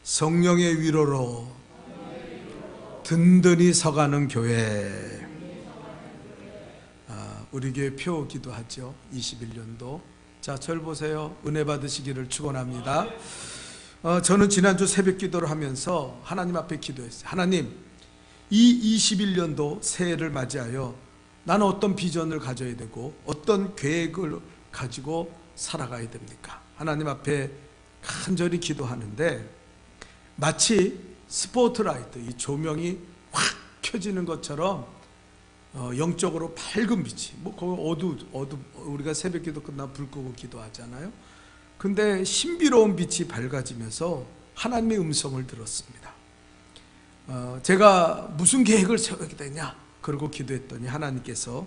성령의 위로로 든든히 서가는 교회. 우리 교회 표 기도하죠. 21년도. 자, 절 보세요. 은혜 받으시기를 축원합니다. 저는 지난주 새벽 기도를 하면서 하나님 앞에 기도했어요. 하나님, 이 21년도 새해를 맞이하여 나는 어떤 비전을 가져야 되고 어떤 계획을 가지고 살아가야 됩니까? 하나님 앞에 간절히 기도하는데 마치 스포트라이트, 이 조명이 확 켜지는 것처럼 영적으로 밝은 빛이, 거기 우리가 새벽 기도 끝나면 불 끄고 기도하잖아요. 근데 신비로운 빛이 밝아지면서 하나님의 음성을 들었습니다. 제가 무슨 계획을 세우게 되냐? 그러고 기도했더니 하나님께서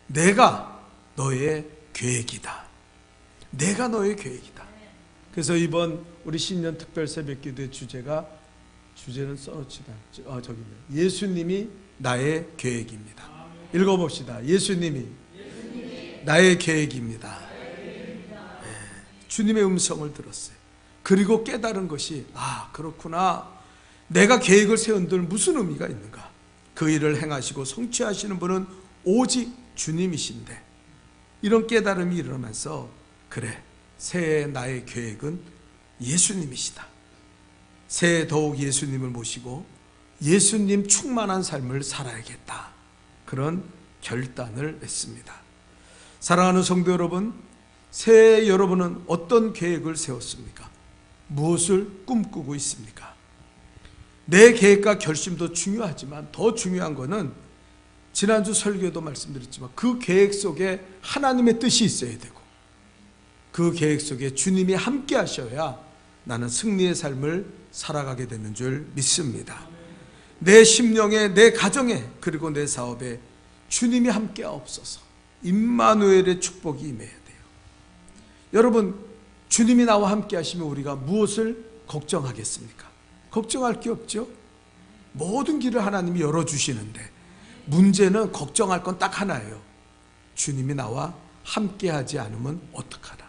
내가 너의 계획이다. 내가 너의 계획이다. 그래서 이번 우리 신년 특별 새벽 기도의 주제는 써놓지도 않죠. 저기 있네요. 예수님이 나의 계획입니다. 읽어봅시다. 예수님이 나의 계획입니다. 주님의 음성을 들었어요. 그리고 깨달은 것이 그렇구나. 내가 계획을 세운 들 무슨 의미가 있는가. 그 일을 행하시고 성취하시는 분은 오직 주님이신데, 이런 깨달음이 일어나면서 그래, 새해 나의 계획은 예수님이시다. 새해 더욱 예수님을 모시고 예수님 충만한 삶을 살아야겠다. 그런 결단을 했습니다. 사랑하는 성도 여러분, 새해 여러분은 어떤 계획을 세웠습니까? 무엇을 꿈꾸고 있습니까? 내 계획과 결심도 중요하지만 더 중요한 것은 지난주 설교에도 말씀드렸지만 그 계획 속에 하나님의 뜻이 있어야 되고 그 계획 속에 주님이 함께 하셔야 나는 승리의 삶을 살아가게 되는 줄 믿습니다. 내 심령에, 내 가정에, 그리고 내 사업에 주님이 함께 하옵소서. 임마누엘의 축복이 임해야 돼요. 여러분, 주님이 나와 함께 하시면 우리가 무엇을 걱정하겠습니까? 걱정할 게 없죠. 모든 길을 하나님이 열어주시는데 문제는 걱정할 건 딱 하나예요. 주님이 나와 함께 하지 않으면 어떡하나.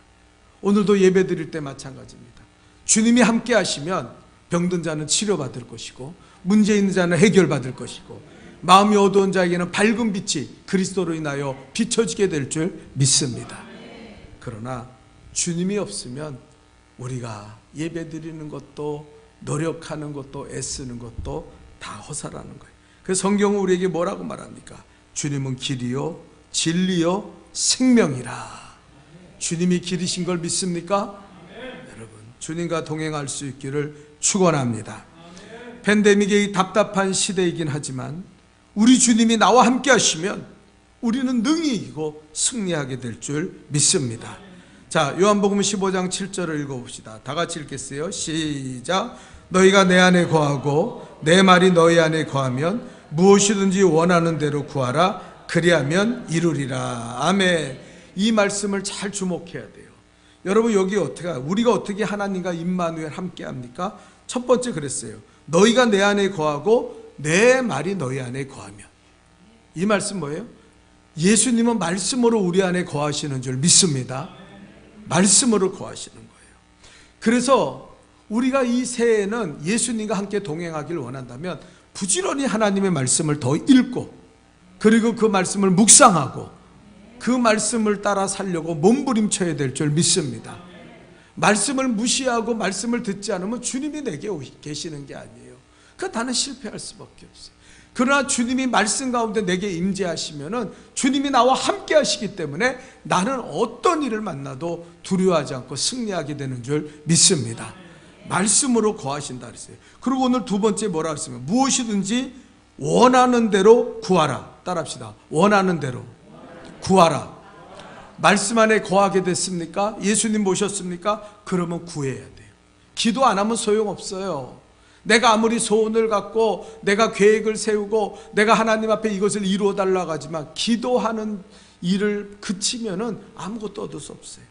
오늘도 예배 드릴 때 마찬가지입니다. 주님이 함께 하시면 병든 자는 치료받을 것이고 문제 있는 자는 해결받을 것이고 마음이 어두운 자에게는 밝은 빛이 그리스도로 인하여 비춰지게 될 줄 믿습니다. 그러나 주님이 없으면 우리가 예배 드리는 것도 노력하는 것도 애쓰는 것도 다 허사라는 거예요. 그래서 성경은 우리에게 뭐라고 말합니까? 주님은 길이요 진리요 생명이라. 주님이 길이신 걸 믿습니까? 여러분, 주님과 동행할 수 있기를 축원합니다. 팬데믹의 답답한 시대이긴 하지만 우리 주님이 나와 함께 하시면 우리는 능히 이기고 승리하게 될 줄 믿습니다. 자, 요한복음 15장 7절을 읽어봅시다. 다 같이 읽겠어요. 시작. 너희가 내 안에 거하고 내 말이 너희 안에 거하면 무엇이든지 원하는 대로 구하라. 그리하면 이루리라. 아멘. 이 말씀을 잘 주목해야 돼요. 여러분, 여기 우리가 어떻게 하나님과 임마누엘 함께 합니까? 첫 번째 그랬어요. 너희가 내 안에 거하고 내 말이 너희 안에 거하면. 이 말씀 뭐예요? 예수님은 말씀으로 우리 안에 거하시는 줄 믿습니다. 말씀으로 거하시는 거예요. 그래서 우리가 이 새해에는 예수님과 함께 동행하기를 원한다면 부지런히 하나님의 말씀을 더 읽고 그리고 그 말씀을 묵상하고 그 말씀을 따라 살려고 몸부림쳐야 될 줄 믿습니다. 말씀을 무시하고 말씀을 듣지 않으면 주님이 내게 계시는 게 아니에요. 나는 실패할 수밖에 없어요. 그러나 주님이 말씀 가운데 내게 임재하시면은 주님이 나와 함께 하시기 때문에 나는 어떤 일을 만나도 두려워하지 않고 승리하게 되는 줄 믿습니다. 말씀으로 거하신다 그랬어요. 그리고 오늘 두 번째 뭐라고 했습니까? 무엇이든지 원하는 대로 구하라. 따라합시다. 원하는 대로 구하라. 말씀 안에 거하게 됐습니까? 예수님 모셨습니까? 그러면 구해야 돼요. 기도 안 하면 소용없어요. 내가 아무리 소원을 갖고 내가 계획을 세우고 내가 하나님 앞에 이것을 이루어 달라고 하지만 기도하는 일을 그치면은 아무것도 얻을 수 없어요.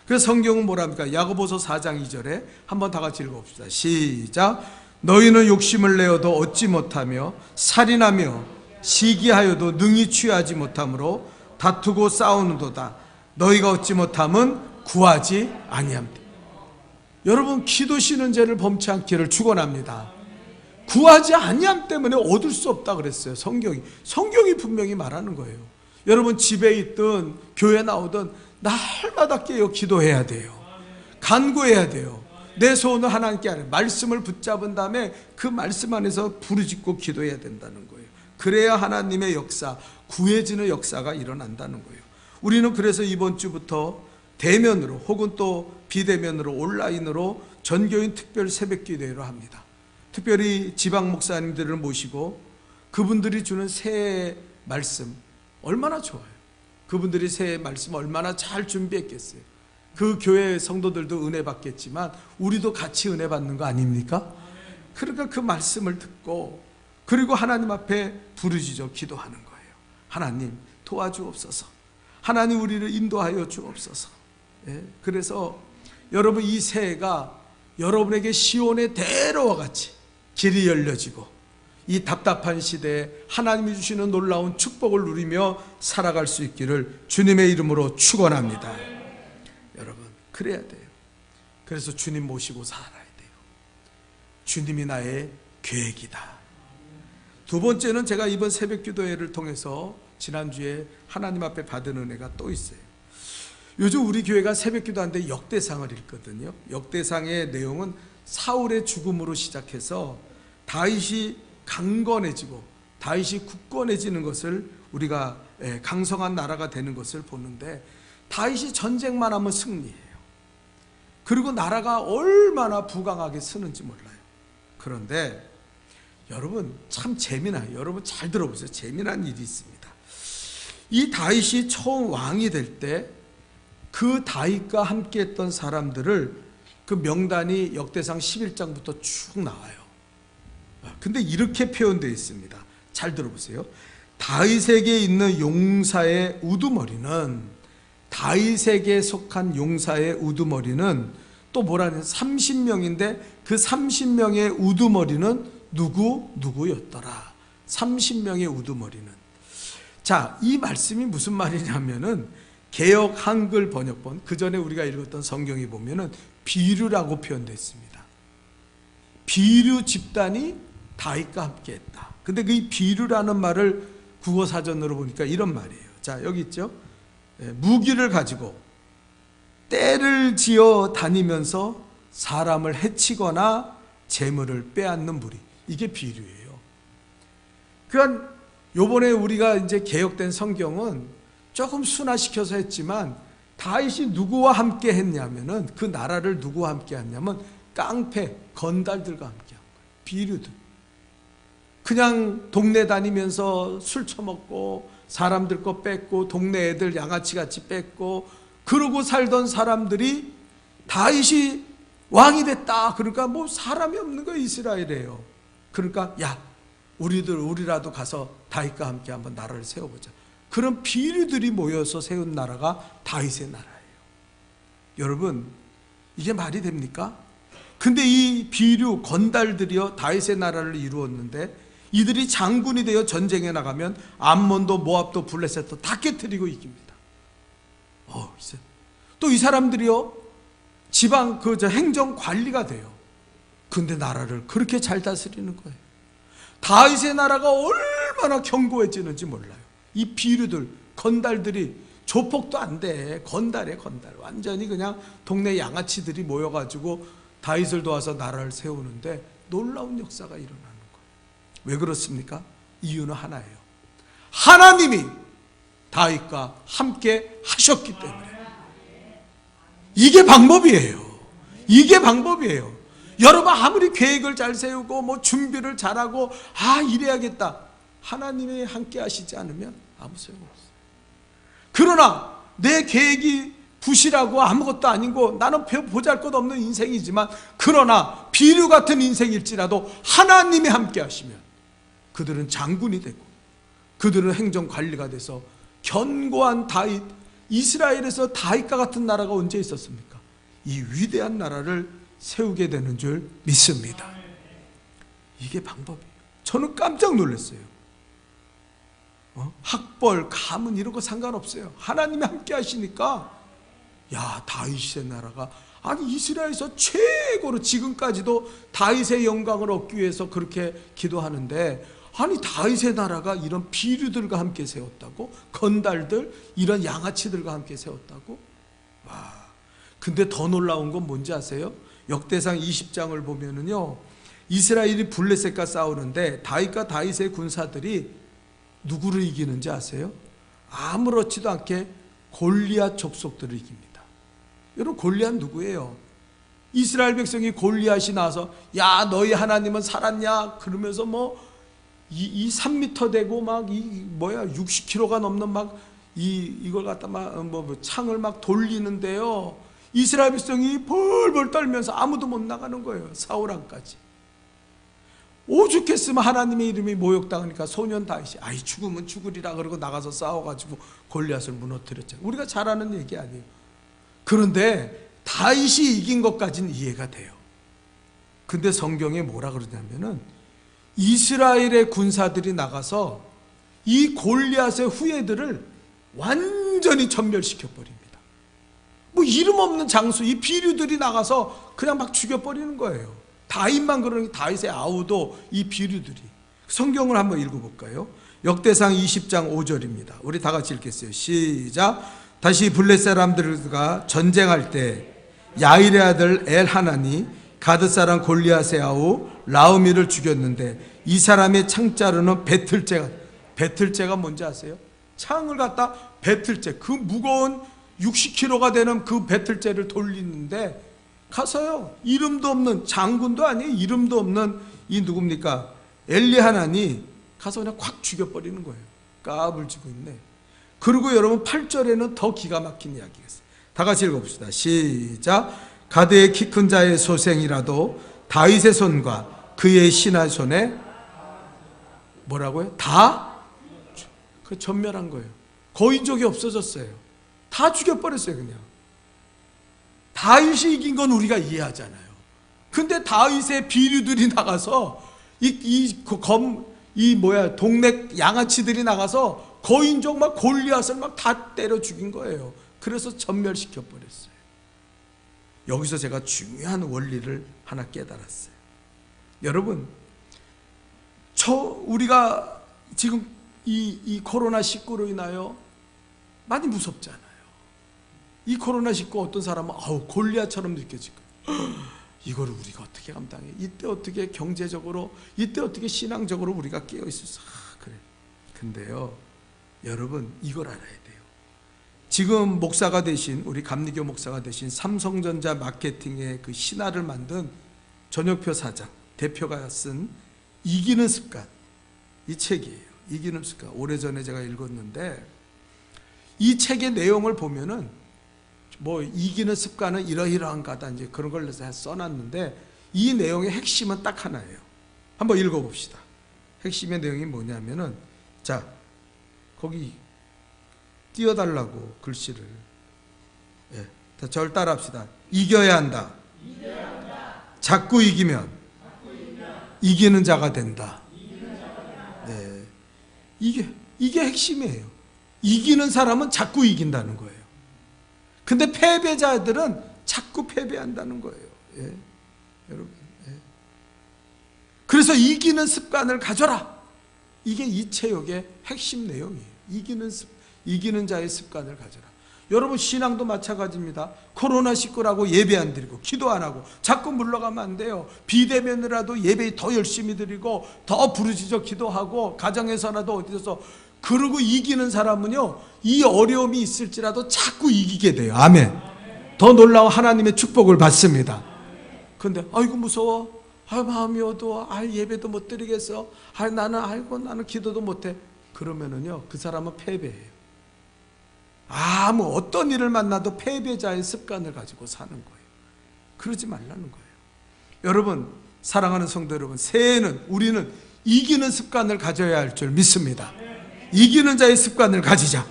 그래서 성경은 뭐랍니까? 야고보서 4장 2절에 한번 다 같이 읽어봅시다. 시작. 너희는 욕심을 내어도 얻지 못하며 살인하며 시기하여도 능히 취하지 못하므로 다투고 싸우는도다. 너희가 얻지 못함은 구하지 아니함이다. 여러분, 기도 쉬는 죄를 범치 않기를 축원합니다. 구하지 아니함 때문에 얻을 수 없다 그랬어요. 성경이 분명히 말하는 거예요. 여러분, 집에 있든 교회 나오든 날마다 깨어 기도해야 돼요. 간구해야 돼요. 내 소원을 하나님께 하는 말씀을 붙잡은 다음에 그 말씀 안에서 부르짖고 기도해야 된다는 거예요. 그래야 하나님의 역사, 구해지는 역사가 일어난다는 거예요. 우리는 그래서 이번 주부터 대면으로 혹은 또 비대면으로 온라인으로 전교인 특별 새벽 기도회를 합니다. 특별히 지방 목사님들을 모시고 그분들이 주는 새해 말씀 얼마나 좋아요. 그분들이 새해 말씀 얼마나 잘 준비했겠어요. 그 교회 성도들도 은혜 받겠지만 우리도 같이 은혜 받는 거 아닙니까? 그러니까 그 말씀을 듣고 그리고 하나님 앞에 부르짖어 기도하는 거예요. 하나님 도와주옵소서. 하나님 우리를 인도하여 주옵소서. 예, 그래서 여러분, 이 새해가 여러분에게 시온의 대로와 같이 길이 열려지고 이 답답한 시대에 하나님이 주시는 놀라운 축복을 누리며 살아갈 수 있기를 주님의 이름으로 축원합니다. 여러분, 그래야 돼요. 그래서 주님 모시고 살아야 돼요. 주님이 나의 계획이다. 두 번째는 제가 이번 새벽 기도회를 통해서 지난주에 하나님 앞에 받은 은혜가 또 있어요. 요즘 우리 교회가 새벽 기도하는데 역대상을 읽거든요. 역대상의 내용은 사울의 죽음으로 시작해서 다윗이 강건해지고 다윗이 굳건해지는 것을 우리가 강성한 나라가 되는 것을 보는데, 다윗이 전쟁만 하면 승리해요. 그리고 나라가 얼마나 부강하게 쓰는지 몰라요. 그런데 여러분, 참 재미나요. 여러분 잘 들어보세요. 재미난 일이 있습니다. 이 다윗이 처음 왕이 될 때 그 다윗과 함께 했던 사람들을 그 명단이 역대상 11장부터 쭉 나와요. 근데 이렇게 표현되어 있습니다. 잘 들어보세요. 다윗에게 있는 용사의 우두머리는, 다윗에게 속한 용사의 우두머리는 또 뭐라는 30명인데 그 30명의 우두머리는 누구였더라. 30명의 우두머리는. 자, 이 말씀이 무슨 말이냐면은 개역 한글 번역본, 그 전에 우리가 읽었던 성경에 보면은 비류라고 표현되어 있습니다. 비류 집단이 다윗과 함께 했다. 근데 그 비류라는 말을 국어 사전으로 보니까 이런 말이에요. 자, 여기 있죠. 무기를 가지고 떼를 지어 다니면서 사람을 해치거나 재물을 빼앗는 무리. 이게 비류예요. 그러니까 요번에 우리가 이제 개역된 성경은 조금 순화시켜서 했지만 다윗이 누구와 함께 했냐면은, 그 나라를 누구와 함께 했냐면 깡패, 건달들과 함께 한 거예요. 비류들. 그냥 동네 다니면서 술 처먹고 사람들 거 뺏고 동네 애들 양아치같이 뺏고 그러고 살던 사람들이 다윗이 왕이 됐다. 그러니까 뭐 사람이 없는 거예요, 이스라엘에요. 그러니까 야, 우리라도 가서 다윗과 함께 한번 나라를 세워보자. 그런 비류들이 모여서 세운 나라가 다윗의 나라예요. 여러분, 이게 말이 됩니까? 근데 이 비류 건달들이요 다윗의 나라를 이루었는데, 이들이 장군이 되어 전쟁에 나가면 암몬도 모압도 블레셋도 다 깨뜨리고 이깁니다. 또 이 사람들이요 지방 행정 관리가 돼요. 근데 나라를 그렇게 잘 다스리는 거예요. 다윗의 나라가 얼마나 견고해지는지 몰라요. 이 비류들, 건달들이 조폭도 안 돼. 건달. 완전히 그냥 동네 양아치들이 모여가지고 다윗을 도와서 나라를 세우는데 놀라운 역사가 일어나는 거예요. 왜 그렇습니까? 이유는 하나예요. 하나님이 다윗과 함께 하셨기 때문에. 이게 방법이에요. 여러분 아무리 계획을 잘 세우고 뭐 준비를 잘하고 이래야겠다, 하나님이 함께 하시지 않으면 아무 소용없어요. 그러나 내 계획이 부실하고 아무것도 아니고 나는 보잘것없는 인생이지만, 그러나 비류 같은 인생일지라도 하나님이 함께 하시면 그들은 장군이 되고 그들은 행정관리가 돼서 견고한 다윗, 이스라엘에서 다윗과 같은 나라가 언제 있었습니까? 이 위대한 나라를 세우게 되는 줄 믿습니다. 이게 방법이에요. 저는 깜짝 놀랐어요. 학벌, 가문 이런 거 상관없어요. 하나님이 함께 하시니까 야, 다윗의 나라가, 아니 이스라엘에서 최고로 지금까지도 다윗의 영광을 얻기 위해서 그렇게 기도하는데, 아니 다윗의 나라가 이런 비류들과 함께 세웠다고? 건달들, 이런 양아치들과 함께 세웠다고? 와, 근데 더 놀라운 건 뭔지 아세요? 역대상 20장을 보면은요, 이스라엘이 블레셋과 싸우는데 다윗과 다윗의 군사들이 누구를 이기는지 아세요? 아무렇지도 않게 골리앗 족속들을 이깁니다. 여러분, 골리앗 누구예요? 이스라엘 백성이 골리앗이 나와서 야, 너희 하나님은 살았냐? 그러면서 이 3m 되고 막 60kg가 넘는 이걸 갖다 창을 막 돌리는데요, 이스라엘 백성이 벌벌 떨면서 아무도 못 나가는 거예요. 사울왕까지. 오죽했으면 하나님의 이름이 모욕당하니까 소년 다윗이 아이 죽으면 죽으리라 그러고 나가서 싸워가지고 골리앗을 무너뜨렸잖아요. 우리가 잘 아는 얘기 아니에요. 그런데 다윗이 이긴 것까지는 이해가 돼요. 근데 성경에 뭐라 그러냐면은 이스라엘의 군사들이 나가서 이 골리앗의 후예들을 완전히 전멸시켜 버립니다. 이름 없는 장수, 이 비류들이 나가서 그냥 막 죽여버리는 거예요. 다윗만 그러니 다윗의 아우도 이 비류들이. 성경을 한번 읽어볼까요? 역대상 20장 5절입니다. 우리 다 같이 읽겠어요. 시작. 다시 블레셋 사람들과 전쟁할 때 야일의 아들 엘하나니 가드 사람 골리앗의 아우 라우미를 죽였는데 이 사람의 창자루는 배틀째가 뭔지 아세요? 창을 갖다 배틀째, 그 무거운 60kg가 되는 그 배틀째를 돌리는데 가서요, 이름도 없는, 장군도 아니에요, 이름도 없는 이 누굽니까? 엘리하나니 가서 그냥 콱 죽여버리는 거예요. 까불지고 있네. 그리고 여러분 8절에는 더 기가 막힌 이야기가 있어요. 다 같이 읽어봅시다. 시작. 가드의 키 큰 자의 소생이라도 다윗의 손과 그의 신하의 손에 뭐라고요? 다 전멸한 거예요. 거인족이 없어졌어요. 다 죽여버렸어요. 그냥 다윗이 이긴 건 우리가 이해하잖아요. 근데 다윗의 비류들이 나가서 동네 양아치들이 나가서 거인족 막 골리앗을 막 다 때려 죽인 거예요. 그래서 전멸시켜 버렸어요. 여기서 제가 중요한 원리를 하나 깨달았어요. 여러분, 우리가 지금 이 코로나19로 인하여 많이 무섭잖아요. 이 코로나19 어떤 사람은 골리앗처럼 느껴지고, 이거를 우리가 어떻게 감당해? 이때 어떻게 경제적으로, 이때 어떻게 신앙적으로 우리가 깨어 있어서 그래. 근데요, 여러분 이걸 알아야 돼요. 지금 목사가 되신, 우리 감리교 목사가 되신 삼성전자 마케팅의 그 신화를 만든 전혁표 사장, 대표가 쓴 이기는 습관, 이 책이에요. 이기는 습관. 오래전에 제가 읽었는데 이 책의 내용을 보면은 이기는 습관은 이러이러한 거다, 이제 그런 걸 써놨는데 이 내용의 핵심은 딱 하나예요. 한번 읽어봅시다. 핵심의 내용이 뭐냐면은, 자, 거기 띄워달라고 글씨를. 예, 절 따라합시다. 이겨야 한다. 자꾸 이기면 이기는 자가 된다. 네, 이게 핵심이에요. 이기는 사람은 자꾸 이긴다는 거예요. 근데 패배자들은 자꾸 패배한다는 거예요. 예, 여러분. 예. 그래서 이기는 습관을 가져라. 이게 이 체육의 핵심 내용이에요. 이기는 자의 습관을 가져라. 여러분, 신앙도 마찬가지입니다. 코로나19라고 예배 안 드리고 기도 안 하고 자꾸 물러가면 안 돼요. 비대면이라도 예배 더 열심히 드리고 더 부르짖어 기도하고 가정에서라도 어디서. 그러고 이기는 사람은요, 이 어려움이 있을지라도 자꾸 이기게 돼요. 아멘. 더 놀라운 하나님의 축복을 받습니다. 근데 아이고 무서워, 마음이 어두워, 예배도 못 드리겠어, 나는 기도도 못해. 그러면은요, 그 사람은 패배해요. 어떤 일을 만나도 패배자의 습관을 가지고 사는 거예요. 그러지 말라는 거예요. 여러분, 사랑하는 성도 여러분, 새해에는 우리는 이기는 습관을 가져야 할 줄 믿습니다. 이기는 자의 습관을 가지자.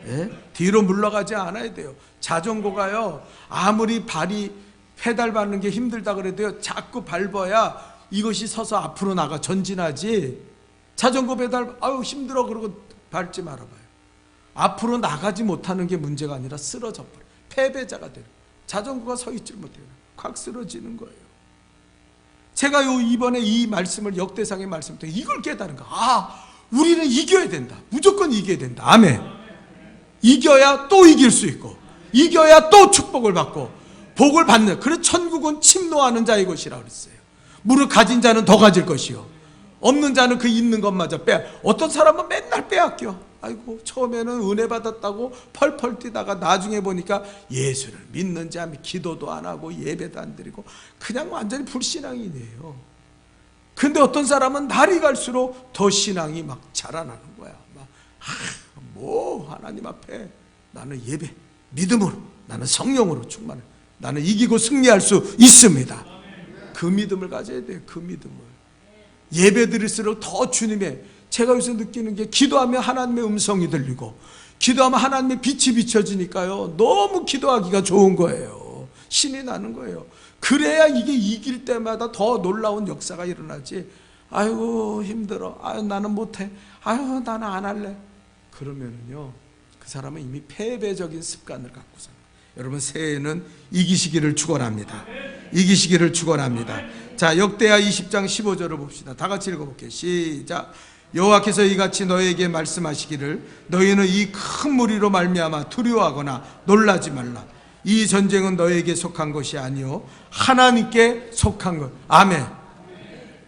예? 뒤로 물러가지 않아야 돼요. 자전거가요, 아무리 발이 페달 밟는 게 힘들다 그래도요, 자꾸 밟아야 이것이 서서 앞으로 나가 전진하지. 자전거 페달 힘들어 그러고 밟지 말아봐요. 앞으로 나가지 못하는 게 문제가 아니라 쓰러져 버려요. 패배자가 되는, 자전거가 서 있질 못해요. 콱 쓰러지는 거예요. 제가 이번에 이 말씀을, 역대상의 말씀 때 이걸 깨달은 거. 우리는 이겨야 된다. 무조건 이겨야 된다. 아멘. 이겨야 또 이길 수 있고, 이겨야 또 축복을 받고, 복을 받는. 그래 천국은 침노하는 자의 것이라고 그랬어요. 무릇 가진 자는 더 가질 것이요, 없는 자는 그 있는 것마저 어떤 사람은 맨날 빼앗겨. 아이고, 처음에는 은혜 받았다고 펄펄 뛰다가 나중에 보니까 예수를 믿는지 하면 기도도 안 하고 예배도 안 드리고 그냥 완전히 불신앙이네요. 근데 어떤 사람은 날이 갈수록 더 신앙이 막 자라나는 거야. 하나님 앞에 나는 예배, 믿음으로, 나는 성령으로 충만해, 나는 이기고 승리할 수 있습니다. 그 믿음을 가져야 돼요. 그 믿음을. 예배 드릴수록 더 주님의, 제가 요새 느끼는 게, 기도하면 하나님의 음성이 들리고 기도하면 하나님의 빛이 비춰지니까요, 너무 기도하기가 좋은 거예요. 신이 나는 거예요. 그래야 이게 이길 때마다 더 놀라운 역사가 일어나지. 아이고 힘들어, 아유 나는 못해, 아유 나는 안 할래, 그러면은요 그 사람은 이미 패배적인 습관을 갖고 삽니다. 여러분, 새해에는 이기시기를 축원합니다. 이기시기를 축원합니다. 자, 역대하 20장 15절을 봅시다. 다 같이 읽어볼게요. 시작. 여호와께서 이같이 너에게 말씀하시기를, 너희는 이 큰 무리로 말미암아 두려워하거나 놀라지 말라. 이 전쟁은 너에게 속한 것이 아니요 하나님께 속한 것. 아멘.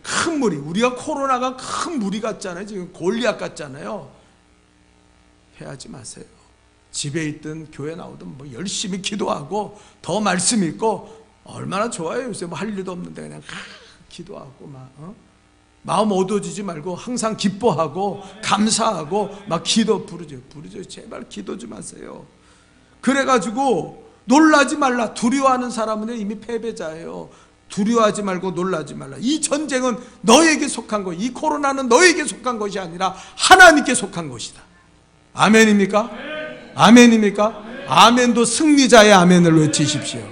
큰 무리, 우리가 코로나가 큰 무리 같잖아요. 지금 골리앗 같잖아요. 해하지 마세요. 집에 있든 교회 나오든 열심히 기도하고 더 말씀 읽고 얼마나 좋아요. 요새 할 일도 없는데 그냥 기도하고 마음 어두워지지 말고 항상 기뻐하고 감사하고 막 기도 부르죠. 제발 기도 좀 하세요. 그래가지고 놀라지 말라. 두려워하는 사람은 이미 패배자예요. 두려워하지 말고 놀라지 말라. 이 전쟁은 너에게 속한 것, 이 코로나는 너에게 속한 것이 아니라 하나님께 속한 것이다. 아멘입니까? 아멘입니까? 아멘도 승리자의 아멘을 외치십시오.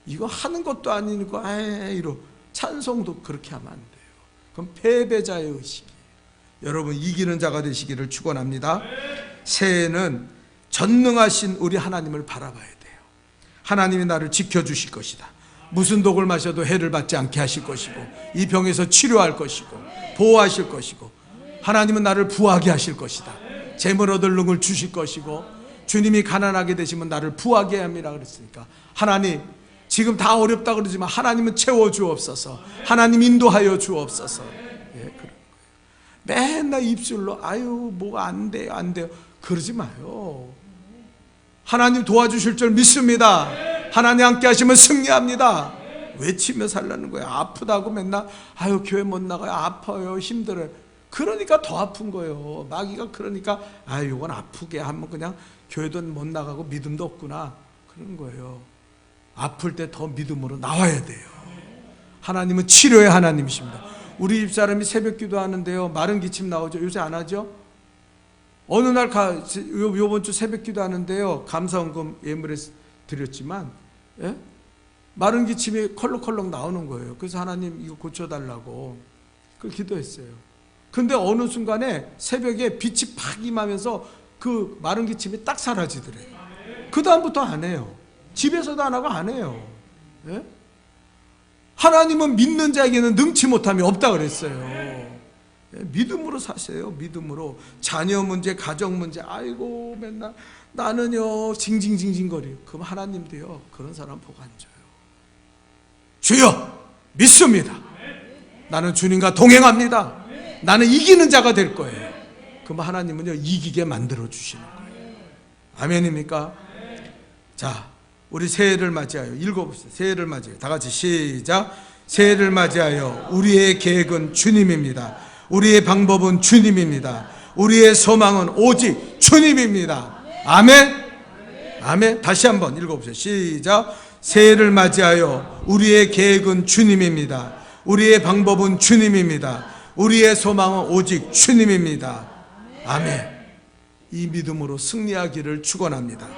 이거 하는 것도 아니고 이러 찬송도 그렇게 하면 안 돼요. 그럼 패배자의 의식이에요. 여러분, 이기는 자가 되시기를 축원합니다. 새해는 전능하신 우리 하나님을 바라봐야 돼요. 하나님이 나를 지켜주실 것이다. 무슨 독을 마셔도 해를 받지 않게 하실 것이고, 이 병에서 치료할 것이고 보호하실 것이고, 하나님은 나를 부하게 하실 것이다. 재물 얻을 능을 주실 것이고, 주님이 가난하게 되시면 나를 부하게 함이라 그랬으니까, 하나님 지금 다 어렵다 그러지만 하나님은 채워주옵소서, 하나님 인도하여 주옵소서. 맨날 입술로 아유 뭐가 안 돼요 안 돼요 그러지 마요. 하나님 도와주실 줄 믿습니다. 하나님 함께 하시면 승리합니다. 외치며 살라는 거예요. 아프다고 맨날 아유 교회 못 나가요, 아파요, 힘들어요. 그러니까 더 아픈 거예요. 마귀가 그러니까 아유 이건 아프게 하면 그냥 교회도 못 나가고 믿음도 없구나 그런 거예요. 아플 때 더 믿음으로 나와야 돼요. 하나님은 치료의 하나님이십니다. 우리 집사람이 새벽 기도하는데요, 마른 기침 나오죠. 요새 안 하죠? 어느 날 요번 주 새벽 기도하는데요, 감사원금 예물에 드렸지만 마른 기침이 컬럭컬럭 나오는 거예요. 그래서 하나님 이거 고쳐달라고 그걸 기도했어요. 근데 어느 순간에 새벽에 빛이 팍 임하면서 그 마른 기침이 딱 사라지더래요. 그 다음부터 안 해요. 집에서도 안 하고 안 해요. 하나님은 믿는 자에게는 능치 못함이 없다 그랬어요. 믿음으로 사세요. 믿음으로. 자녀 문제, 가정 문제, 아이고 맨날 나는요 징징징징거려요. 그럼 하나님도요 그런 사람 복 안 줘요. 주여 믿습니다. 나는 주님과 동행합니다. 나는 이기는 자가 될 거예요. 그럼 하나님은요 이기게 만들어 주시는 거예요. 아멘입니까? 자, 우리 새해를 맞이하여 읽어봅시다. 새해를 맞이하여 다 같이 시작. 새해를 맞이하여 우리의 계획은 주님입니다. 우리의 방법은 주님입니다. 우리의 소망은 오직 주님입니다. 아멘. 아멘. 다시 한번 읽어보세요. 시작. 새해를 맞이하여 우리의 계획은 주님입니다. 우리의 방법은 주님입니다. 우리의 소망은 오직 주님입니다. 아멘. 이 믿음으로 승리하기를 축원합니다.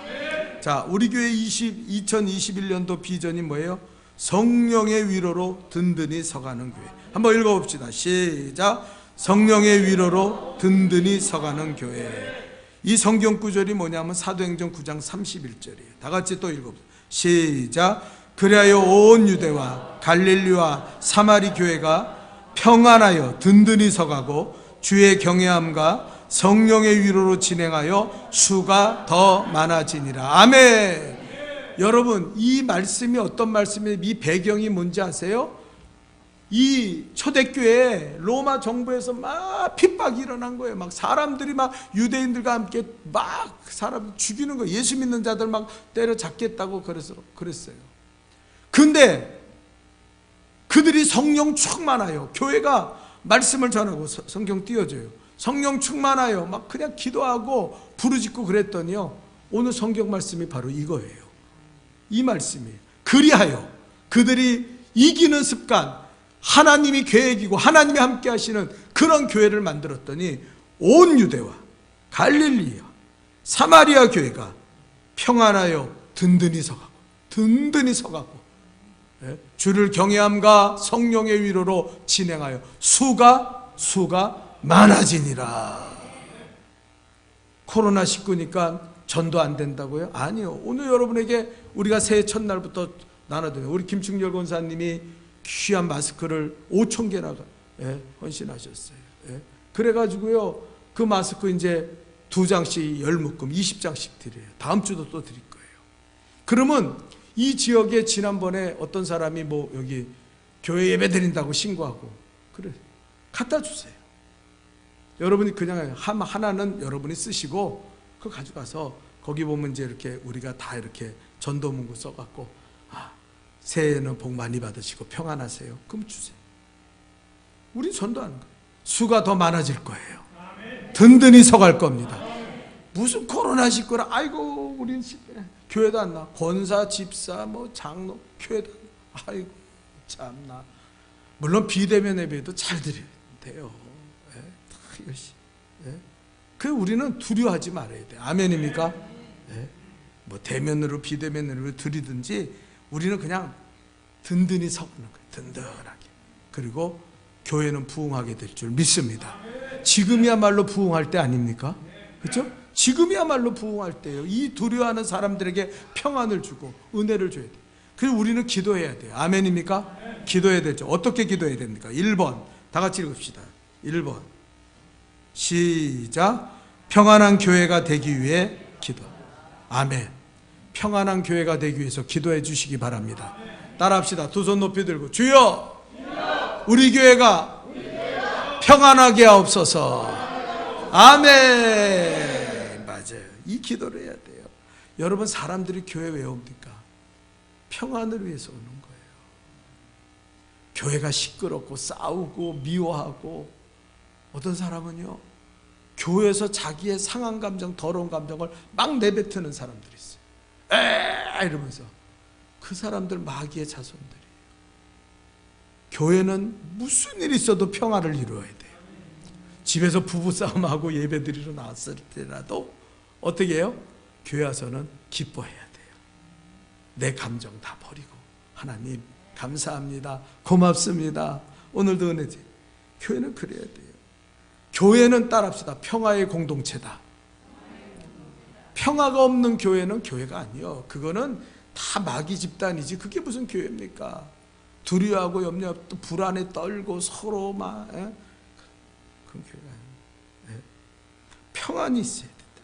자, 우리 교회 2021년도 비전이 뭐예요? 성령의 위로로 든든히 서가는 교회. 한번 읽어봅시다. 시작. 성령의 위로로 든든히 서가는 교회. 이 성경 구절이 뭐냐면 사도행전 9장 31절이에요. 다 같이 또 읽어보세요. 시작. 그리하여 온 유대와 갈릴리와 사마리 교회가 평안하여 든든히 서가고 주의 경외함과 성령의 위로로 진행하여 수가 더 많아지니라. 아멘. 여러분, 이 말씀이 어떤 말씀이에요? 이 배경이 뭔지 아세요? 이 초대교회에 로마 정부에서 막 핍박이 일어난 거예요. 막 사람들이 막 유대인들과 함께 막 사람 죽이는 거예요. 예수 믿는 자들 막 때려잡겠다고 그랬어요. 근데 그들이 성령 충만하여, 교회가 말씀을 전하고, 성경 띄워줘요. 성령 충만하여 막 그냥 기도하고 부르짖고 그랬더니요, 오늘 성경 말씀이 바로 이거예요. 이 말씀이에요. 그리하여 그들이 이기는 습관, 하나님이 계획이고 하나님이 함께 하시는 그런 교회를 만들었더니 온 유대와 갈릴리와 사마리아 교회가 평안하여 든든히 서가고 주를 경외함과 성령의 위로로 진행하여 수가 많아지니라. 코로나19니까 전도 안 된다고요? 아니요. 오늘 여러분에게 우리가 새해 첫날부터 나눠드려요. 우리 김충렬 권사님이 귀한 마스크를 5천 개나 헌신하셨어요. 그래가지고요, 그 마스크 이제 2장씩 10묶음 20장씩 드려요. 다음 주도 또 드릴 거예요. 그러면 이 지역에 지난번에 어떤 사람이 뭐 여기 교회 예배 드린다고 신고하고, 그래, 갖다 주세요. 여러분이 그냥 하나는 여러분이 쓰시고 그거 가져가서 거기 보면 이제 이렇게 우리가 다 이렇게 전도 문구 써갖고, 새해에는 복 많이 받으시고 평안하세요. 그럼 주세요. 우리 전도하는 거예요. 수가 더 많아질 거예요. 든든히 서갈 겁니다. 무슨 코로나19라, 아이고 우린 교회도 안 나. 권사, 집사, 뭐 장로, 교회도 안 나. 아이고 참나. 물론 비대면 예배도 잘 드려야 돼요. 다 열심히. 그 우리는 두려워하지 말아야 돼요. 아멘입니까? 뭐 대면으로 비대면으로 드리든지 우리는 그냥 든든히 서는 거예요. 든든하게. 그리고 교회는 부흥하게 될 줄 믿습니다. 지금이야말로 부흥할 때 아닙니까? 그렇죠? 지금이야말로 부흥할 때예요. 이 두려워하는 사람들에게 평안을 주고 은혜를 줘야 돼요. 그리고 우리는 기도해야 돼요. 아멘입니까? 기도해야 되죠. 어떻게 기도해야 됩니까? 1번 다 같이 읽읍시다. 1번 시작. 평안한 교회가 되기 위해 기도. 아멘. 평안한 교회가 되기 위해서 기도해 주시기 바랍니다. 따라합시다. 두 손 높이 들고, 주여 우리 교회가 평안하게 하옵소서. 아멘. 맞아요. 이 기도를 해야 돼요. 여러분, 사람들이 교회 왜 옵니까? 평안을 위해서 오는 거예요. 교회가 시끄럽고 싸우고 미워하고, 어떤 사람은요, 교회에서 자기의 상한 감정, 더러운 감정을 막 내뱉는 사람들이 있어요. 이러면서. 그 사람들 마귀의 자손들이에요. 교회는 무슨 일이 있어도 평화를 이루어야 돼요. 집에서 부부싸움하고 예배드리러 나왔을 때라도 어떻게 해요? 교회 와서는 기뻐해야 돼요. 내 감정 다 버리고, 하나님 감사합니다, 고맙습니다, 오늘도 은혜지. 교회는 그래야 돼요. 교회는 따라합시다. 평화의 공동체다. 평화가 없는 교회는 교회가 아니요. 그거는 다 마귀 집단이지. 그게 무슨 교회입니까? 두려워하고 염려하고 또 불안에 떨고 서로 막 그런 교회가 아니에요. 평안이 있어야 된다.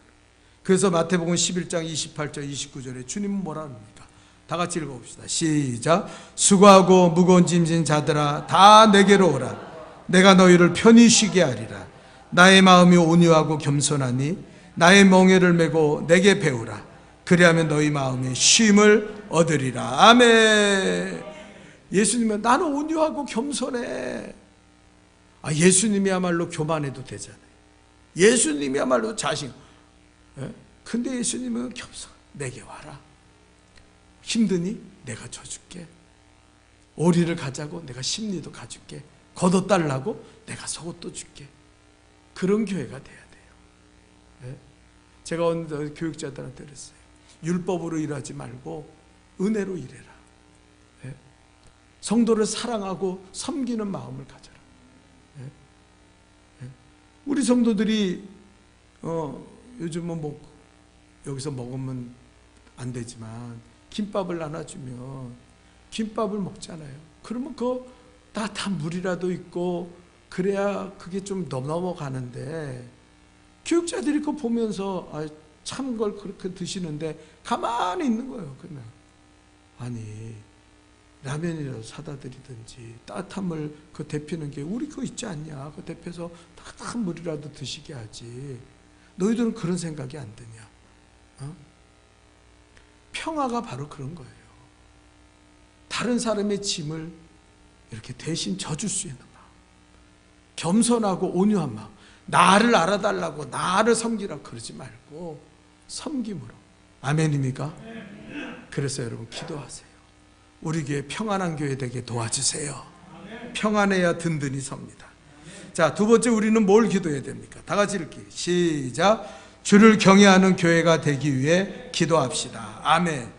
그래서 마태복음 11장 28절 29절에 주님은 뭐라 합니까? 다 같이 읽어봅시다. 시작. 수고하고 무거운 짐진 자들아 다 내게로 오라. 내가 너희를 편히 쉬게 하리라. 나의 마음이 온유하고 겸손하니 나의 멍에를 메고 내게 배우라. 그리하면 너희 마음에 쉼을 얻으리라. 아멘. 예수님은 나는 온유하고 겸손해. 예수님이야말로 교만해도 되잖아요. 예수님이야말로 자신. 근데 예수님은 겸손. 내게 와라. 힘드니 내가 져줄게. 오리를 가자고 내가 심리도 가줄게. 겉옷 달라고 내가 속옷도 줄게. 그런 교회가 돼야 돼요. 제가 오늘 교육자들한테 그랬어요. 율법으로 일하지 말고 은혜로 일해라. 성도를 사랑하고 섬기는 마음을 가져라. 우리 성도들이 요즘은 뭐 여기서 먹으면 안 되지만 김밥을 나눠주면 김밥을 먹잖아요. 그러면 그 따뜻한 물이라도 있고 그래야 그게 좀 넘어가는데, 교육자들이 그거 보면서 참 걸 그렇게 드시는데 가만히 있는 거예요. 그러면 아니 라면이라도 사다 드리든지 따뜻한 물 그 데피는 게 우리 그거 있지 않냐, 그 데펴서 따뜻한 물이라도 드시게 하지. 너희들은 그런 생각이 안 드냐? 어? 평화가 바로 그런 거예요. 다른 사람의 짐을 이렇게 대신 져줄 수 있는 마음, 겸손하고 온유한 마음, 나를 알아달라고 나를 섬기라고 그러지 말고 섬김으로. 아멘입니까? 그래서 여러분 기도하세요. 우리 교회 평안한 교회 되게 도와주세요. 평안해야 든든히 섭니다. 자, 두 번째, 우리는 뭘 기도해야 됩니까? 다 같이 읽기 시작. 주를 경외하는 교회가 되기 위해 기도합시다. 아멘.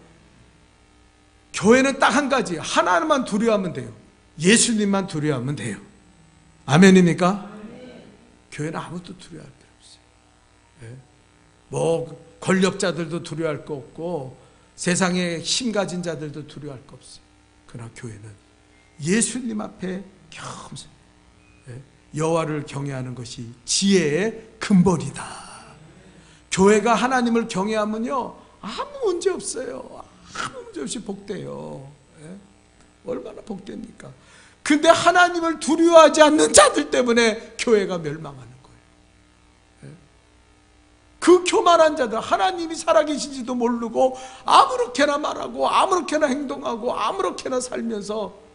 교회는 딱 한 가지, 하나님만 두려워하면 돼요. 예수님만 두려워하면 돼요. 아멘입니까? 교회는 아무것도 두려워할 필요 없어요. 네? 뭐 권력자들도 두려워할 거 없고 세상에 힘 가진 자들도 두려워할 거 없어요. 그러나 교회는 예수님 앞에 겸손, 여호와를 경외하는 것이 지혜의 근본이다. 교회가 하나님을 경외하면요 아무 문제 없어요. 아무 문제 없이 복돼요. 얼마나 복됩니까? 근데 하나님을 두려워하지 않는 자들 때문에 교회가 멸망하는 거예요. 그 교만한 자들, 하나님이 살아계신지도 모르고 아무렇게나 말하고 아무렇게나 행동하고 아무렇게나 살면서,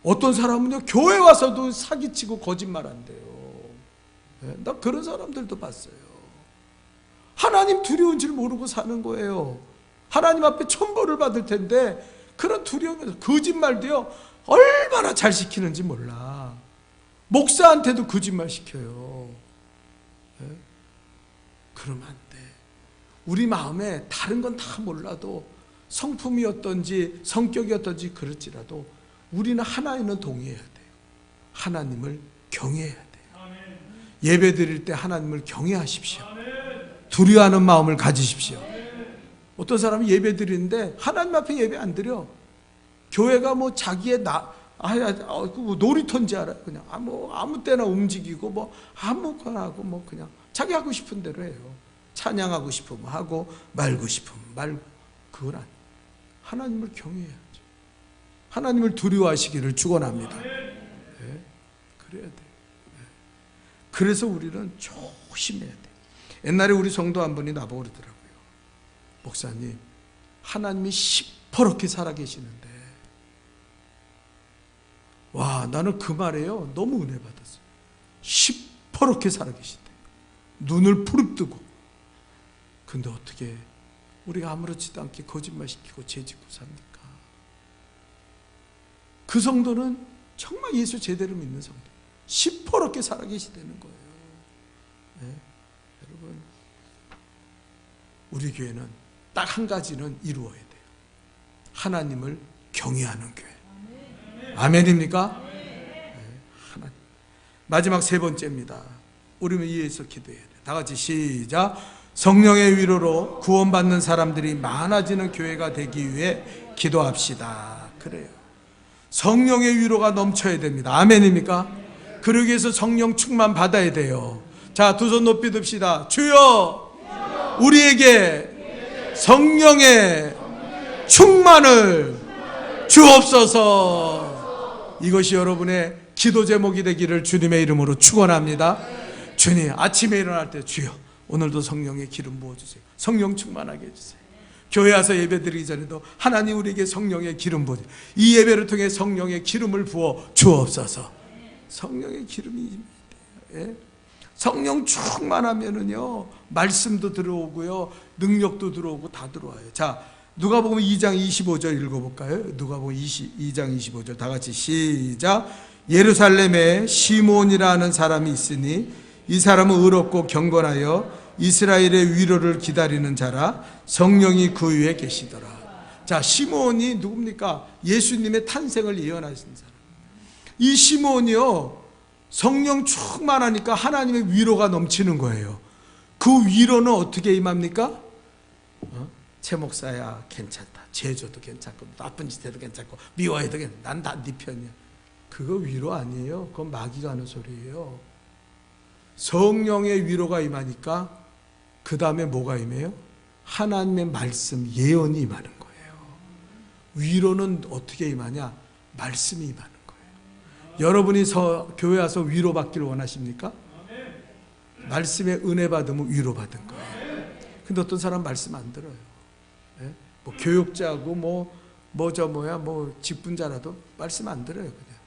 어떤 사람은요 교회 와서도 사기치고 거짓말한대요. 나 그런 사람들도 봤어요. 하나님 두려운 줄 모르고 사는 거예요. 하나님 앞에 천벌을 받을 텐데 그런 두려움에서 거짓말도요 얼마나 잘 시키는지 몰라. 목사한테도 거짓말 시켜요. 그러면 안 돼. 우리 마음에 다른 건 다 몰라도 성품이 어떤지 성격이 어떤지 그럴지라도 우리는 하나님은 동의해야 돼요. 하나님을 경외해야 돼요. 예배 드릴 때 하나님을 경외하십시오. 두려워하는 마음을 가지십시오. 어떤 사람은 예배 드리는데 하나님 앞에 예배 안 드려. 교회가 뭐 자기의 놀이터인지 알아요. 그냥 아무 때나 움직이고 뭐 아무거나 하고 뭐 그냥 자기 하고 싶은 대로 해요. 찬양하고 싶으면 하고 말고 싶으면 말고. 그건 아니에요. 하나님을 경외해야죠. 하나님을 두려워하시기를 축원합니다. 네, 그래야 돼요. 네. 그래서 우리는 조심해야 돼요. 옛날에 우리 성도 한 분이 나보고 그러더라고요. 목사님, 하나님이 시퍼렇게 살아계시는데, 와, 나는 그 말에요 너무 은혜 받았어요. 시퍼렇게 살아계신대. 눈을 부릅뜨고. 근데 어떻게 우리가 아무렇지도 않게 거짓말 시키고 죄짓고 삽니까? 그 성도는 정말 예수 제대로 믿는 성도, 시퍼렇게 살아계시다는 거예요. 네. 여러분, 우리 교회는 딱 한 가지는 이루어야 돼요. 하나님을 경외하는 교회. 아멘입니까? 네. 하나님. 마지막 세 번째입니다. 우리는 이에서 기도해야 돼요. 다 같이 시작. 성령의 위로로 구원받는 사람들이 많아지는 교회가 되기 위해 기도합시다. 그래요. 성령의 위로가 넘쳐야 됩니다. 아멘입니까? 그러기 위해서 성령 충만 받아야 돼요. 자, 두 손 높이 듭시다. 주여, 우리에게 성령의 충만을 주옵소서. 이것이 여러분의 기도 제목이 되기를 주님의 이름으로 축원합니다. 주님, 아침에 일어날 때 주여, 오늘도 성령의 기름 부어주세요. 성령 충만하게 해주세요. 교회 와서 예배 드리기 전에도 하나님 우리에게 성령의 기름 부어주세요. 이 예배를 통해 성령의 기름을 부어 주옵소서. 성령의 기름이 예? 성령 충만하면은요 말씀도 들어오고요 능력도 들어오고 다 들어와요. 자, 누가복음 2장 25절 읽어볼까요? 누가복음 2장 25절 다 같이 시작. 예루살렘에 시몬이라는 사람이 있으니 이 사람은 의롭고 경건하여 이스라엘의 위로를 기다리는 자라. 성령이 그 위에 계시더라. 자, 시몬이 누굽니까? 예수님의 탄생을 예언하신 사람. 이 시몬이요 성령 충만하니까 하나님의 위로가 넘치는 거예요. 그 위로는 어떻게 임합니까? 최 목사야 괜찮다. 제조도 괜찮고 나쁜 짓 해도 괜찮고 미워해도 괜찮고 난 다 네 편이야. 그거 위로 아니에요. 그건 마귀가 하는 소리예요. 성령의 위로가 임하니까 그 다음에 뭐가 임해요? 하나님의 말씀, 예언이 임하는 거예요. 위로는 어떻게 임하냐? 말씀이 임하는 거예요. 여러분이 교회 와서 위로받기를 원하십니까? 말씀의 은혜 받으면 위로받은 거예요. 근데 어떤 사람 말씀 안 들어요. 예? 뭐 교육자고 직분자라도 말씀 안 들어요. 그냥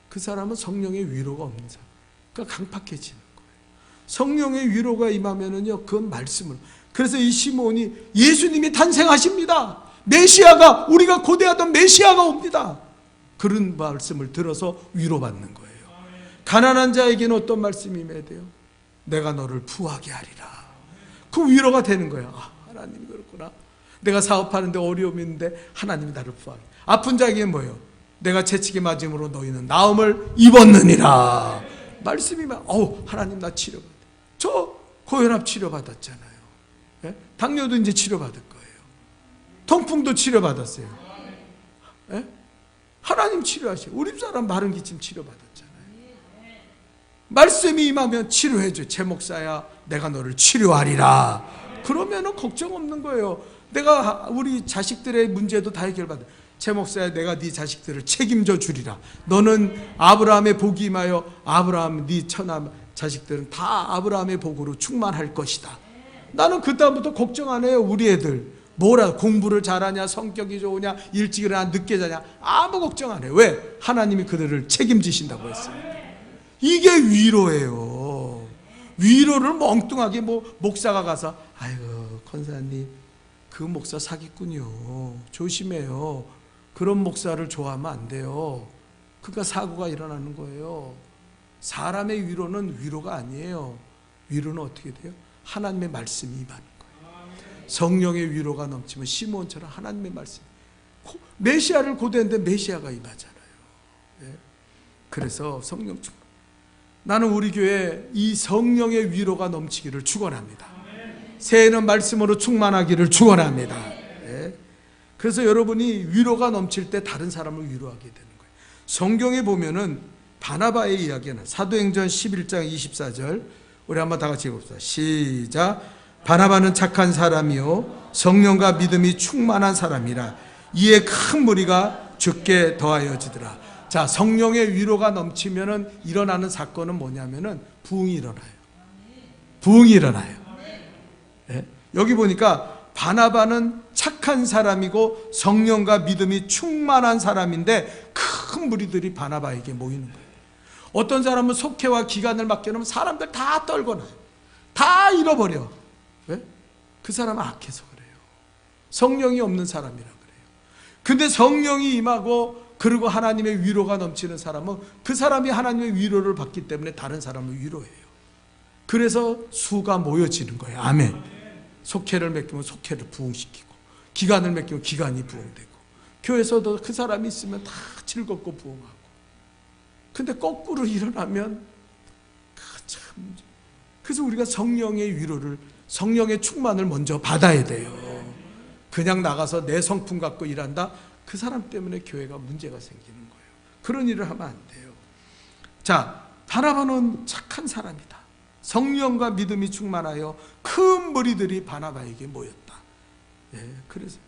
그 사람은 성령의 위로가 없는 사람. 그러니까 강팍해지는 거예요. 성령의 위로가 임하면은요, 그건 말씀으로. 그래서 이 시몬이 예수님이 탄생하십니다. 메시아가, 우리가 고대하던 메시아가 옵니다. 그런 말씀을 들어서 위로받는 거예요. 가난한 자에게는 어떤 말씀이 임해야 돼요? 내가 너를 부하게 하리라. 그 위로가 되는 거예요. 아, 하나님이 그렇구나. 내가 사업하는데 어려움이 있는데 하나님이 나를 부하게. 아픈 자에게는 뭐예요? 내가 채찍에 맞음으로 너희는 나음을 입었느니라. 말씀이 막, 하나님 나 치료받아. 저 고혈압 치료받았잖아요. 예? 당뇨도 이제 치료받을 거예요. 통풍도 치료받았어요. 예? 하나님 치료하셔요. 우리 사람 마른 기침 치료받았잖아요. 말씀이 임하면 치료해줘. 제 목사야, 내가 너를 치료하리라. 그러면은 걱정 없는 거예요. 내가 우리 자식들의 문제도 다 해결받아. 제 목사야, 내가 네 자식들을 책임져 주리라. 너는 아브라함의 복이 임하여 아브라함 네 처남 자식들은 다 아브라함의 복으로 충만할 것이다. 나는 그 다음부터 걱정 안 해요. 우리 애들 뭐라 공부를 잘하냐, 성격이 좋으냐, 일찍 일어나 늦게 자냐, 아무 걱정 안 해요. 왜? 하나님이 그들을 책임지신다고 했어요. 이게 위로예요. 위로를 멍뚱하게 목사가 가서 아이고 권사님 그 목사 사기꾼이요, 조심해요. 그런 목사를 좋아하면 안 돼요. 그러니까 사고가 일어나는 거예요. 사람의 위로는 위로가 아니에요. 위로는 어떻게 돼요? 하나님의 말씀이 임하는 거예요. 성령의 위로가 넘치면 시몬처럼 하나님의 말씀. 메시아를 고대했는데 메시아가 임하잖아요. 예? 그래서 성령 충만. 나는 우리 교회에 이 성령의 위로가 넘치기를 축원합니다. 새해는 말씀으로 충만하기를 축원합니다. 예? 그래서 여러분이 위로가 넘칠 때 다른 사람을 위로하게 되는 거예요. 성경에 보면은 바나바의 이야기는 사도행전 11장 24절 우리 한번 다 같이 읽읍시다. 시작. 바나바는 착한 사람이요 성령과 믿음이 충만한 사람이라 이에 큰 무리가 주께 더하여지더라. 자, 성령의 위로가 넘치면은 일어나는 사건은 뭐냐면은 부흥이 일어나요. 부흥이 일어나요. 예? 여기 보니까 바나바는 착한 사람이고 성령과 믿음이 충만한 사람인데 큰 무리들이 바나바에게 모이는 거예요. 어떤 사람은 속회와 기간을 맡겨놓으면 사람들 다 떨거나요. 다 잃어버려. 왜? 그 사람은 악해서 그래요. 성령이 없는 사람이라 그래요. 근데 성령이 임하고 그리고 하나님의 위로가 넘치는 사람은 그 사람이 하나님의 위로를 받기 때문에 다른 사람을 위로해요. 그래서 수가 모여지는 거예요. 아멘. 속회를 맡기면 속회를 부흥시키고 기간을 맡기면 기간이 부흥되고 교회에서도 그 사람이 있으면 다 즐겁고 부흥하고. 근데 거꾸로 일어나면 참. 그래서 우리가 성령의 위로를, 성령의 충만을 먼저 받아야 돼요. 그냥 나가서 내 성품 갖고 일한다? 그 사람 때문에 교회가 문제가 생기는 거예요. 그런 일을 하면 안 돼요. 자, 바나바는 착한 사람이다. 성령과 믿음이 충만하여 큰 무리들이 바나바에게 모였다. 예, 그래서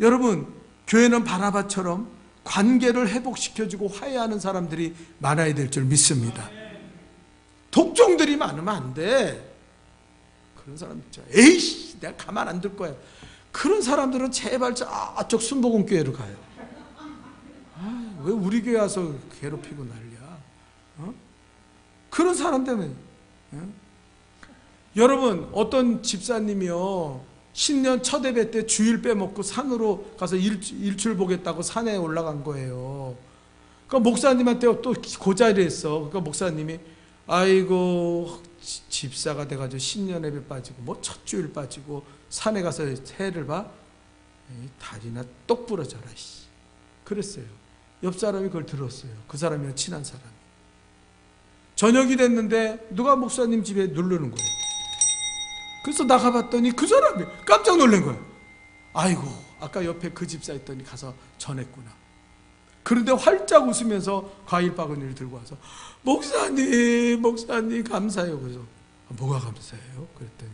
여러분, 교회는 바나바처럼 관계를 회복시켜주고 화해하는 사람들이 많아야 될 줄 믿습니다. 독종들이 많으면 안 돼. 그런 사람 있죠. 에이씨, 내가 가만 안 둘 거야. 그런 사람들은 제발 저쪽 순복음교회로 가요. 왜 우리 교회 와서 괴롭히고 난리야. 그런 사람 때문에. 여러분, 어떤 집사님이요, 신년 첫 예배 때 주일 빼먹고 산으로 가서 일출 보겠다고 산에 올라간 거예요. 그러니까 목사님한테 또 그 자리에 있어. 그러니까 목사님이 아이고 집사가 돼가지고 신년 예배 빠지고 뭐 첫 주일 빠지고 산에 가서 해를 봐? 다리나 똑 부러져라. 그랬어요. 옆 사람이 그걸 들었어요. 그 사람이랑 친한 사람이. 저녁이 됐는데 누가 목사님 집에 누르는 거예요. 그래서 나가봤더니 그 사람이 깜짝 놀란 거예요. 아이고, 아까 옆에 그 집사 있더니 가서 전했구나. 그런데 활짝 웃으면서 과일 바구니를 들고 와서 목사님 감사해요. 그래서 뭐가 감사해요? 그랬더니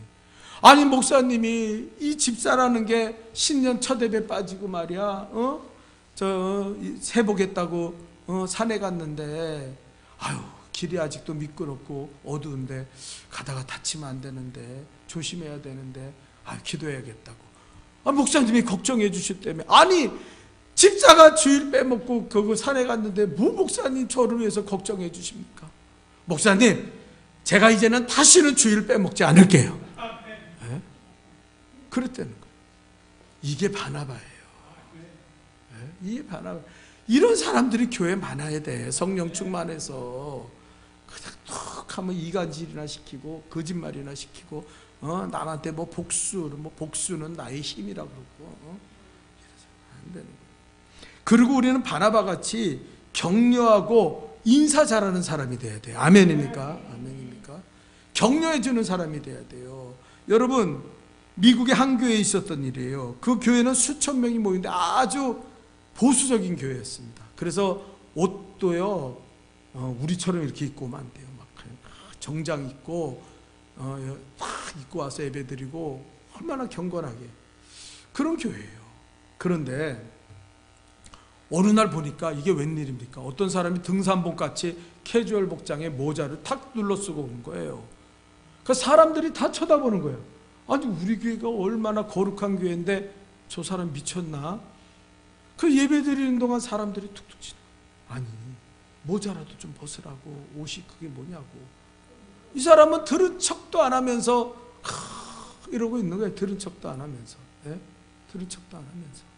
아니 목사님이 이 집사라는 게 신년 첫 예배 빠지고 말이야, 저 세보겠다고 산에 갔는데 아유 길이 아직도 미끄럽고 어두운데 가다가 다치면 안 되는데 조심해야 되는데 기도해야겠다고. 목사님이 걱정해 주셨다며. 아니 집사가 주일 빼먹고 그 산에 갔는데 뭐 목사님 저를 위해서 걱정해 주십니까? 목사님 제가 이제는 다시는 주일 빼먹지 않을게요. 네? 그랬다는 거예요. 이게 바나바예요. 네? 이게 바나바. 이런 사람들이 교회에 많아야 돼. 성령 충만해서 그냥 툭 하면 이간질이나 시키고 거짓말이나 시키고 남한테 뭐 복수는 나의 힘이라 그러고 안 되는 거예요. 그리고 우리는 바나바 같이 격려하고 인사 잘하는 사람이 돼야 돼요. 아멘입니까? 아멘입니까? 격려해 주는 사람이 돼야 돼요. 여러분 미국의 한 교회에 있었던 일이에요. 그 교회는 수천 명이 모이는데 아주 보수적인 교회였습니다. 그래서 옷도요 우리처럼 이렇게 입고 오면 안 돼요. 막 정장 입고 막 입고 와서 예배드리고 얼마나 경건하게 그런 교회예요. 그런데 어느 날 보니까 이게 웬일입니까? 어떤 사람이 등산복같이 캐주얼 복장에 모자를 탁 눌러 쓰고 온 거예요. 그 사람들이 다 쳐다보는 거예요. 아니 우리 교회가 얼마나 거룩한 교회인데 저 사람 미쳤나? 그 예배 드리는 동안 사람들이 툭툭 치는 거예요. 아니 모자라도 좀 벗으라고. 옷이 그게 뭐냐고. 이 사람은 들은 척도 안 하면서 이러고 있는 거예요. 들은 척도 안 하면서. 네? 들은 척도 안 하면서.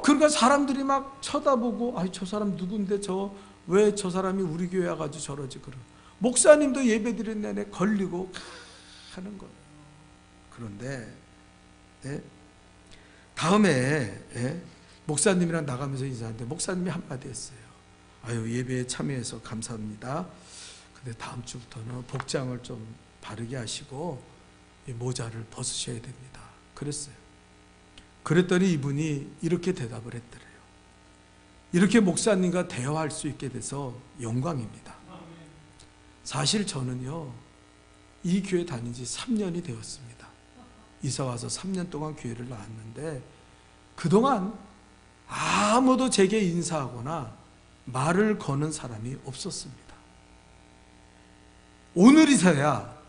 그러니까 사람들이 막 쳐다보고 저 사람 누군데 왜 저 사람이 우리 교회 와가지고 저러지. 그러 목사님도 예배 드리는 내내 걸리고 하는 거예요. 그런데 네? 다음에 목사님이랑 나가면서 인사하는데 목사님이 한마디 했어요. 예배에 참여해서 감사합니다. 근데 다음 주부터는 복장을 좀 바르게 하시고 모자를 벗으셔야 됩니다. 그랬어요. 그랬더니 이분이 이렇게 대답을 했더래요. 이렇게 목사님과 대화할 수 있게 돼서 영광입니다. 사실 저는요 이 교회 다닌 지 3년이 되었습니다. 이사 와서 3년 동안 교회를 나왔는데 그동안 아무도 제게 인사하거나 말을 거는 사람이 없었습니다. 오늘이서야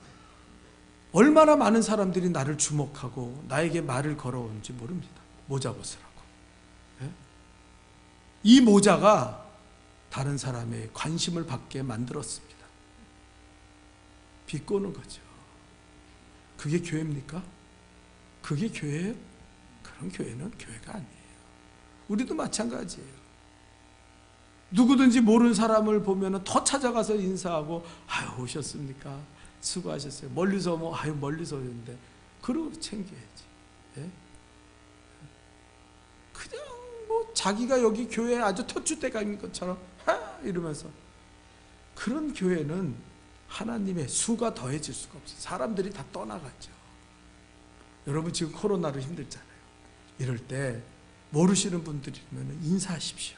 얼마나 많은 사람들이 나를 주목하고 나에게 말을 걸어오는지 모릅니다. 모자 벗으라고. 이 모자가 다른 사람의 관심을 받게 만들었습니다. 비꼬는 거죠. 그게 교회입니까? 그게 교회예요? 그런 교회는 교회가 아니에요. 우리도 마찬가지예요. 누구든지 모르는 사람을 보면 더 찾아가서 인사하고 오셨습니까? 수고하셨어요. 멀리서 멀리서 오는데 그러고 챙겨야지. 예? 그냥 자기가 여기 교회에 아주 터줏대감인 것처럼 이러면서 그런 교회는 하나님의 수가 더해질 수가 없어요. 사람들이 다 떠나갔죠. 여러분 지금 코로나로 힘들잖아요. 이럴 때 모르시는 분들이면 인사하십시오.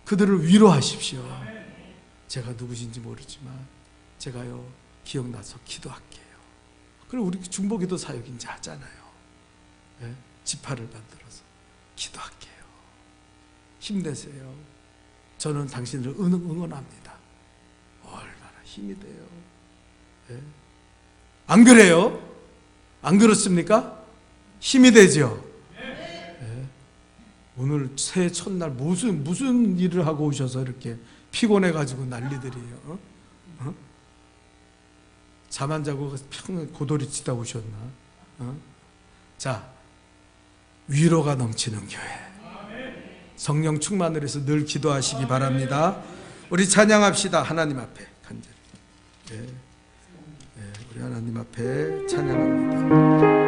그들을 위로하십시오. 제가 누구신지 모르지만 제가요 기억나서 기도할게요. 그리고 우리 중보기도 사역 이제 하잖아요. 네? 지파를 만들어서 기도할게요. 힘내세요. 저는 당신을 응원합니다. 얼마나 힘이 돼요. 네? 안 그래요? 안 그렇습니까? 힘이 되죠? 네? 오늘 새해 첫날 무슨 일을 하고 오셔서 이렇게 피곤해가지고 난리들이에요. 잠 안 자고 평생 고도리 치다 오셨나? 자, 위로가 넘치는 교회. 성령 충만을 해서 늘 기도하시기 바랍니다. 우리 찬양합시다. 하나님 앞에 간절히. 우리 하나님 앞에 찬양합니다.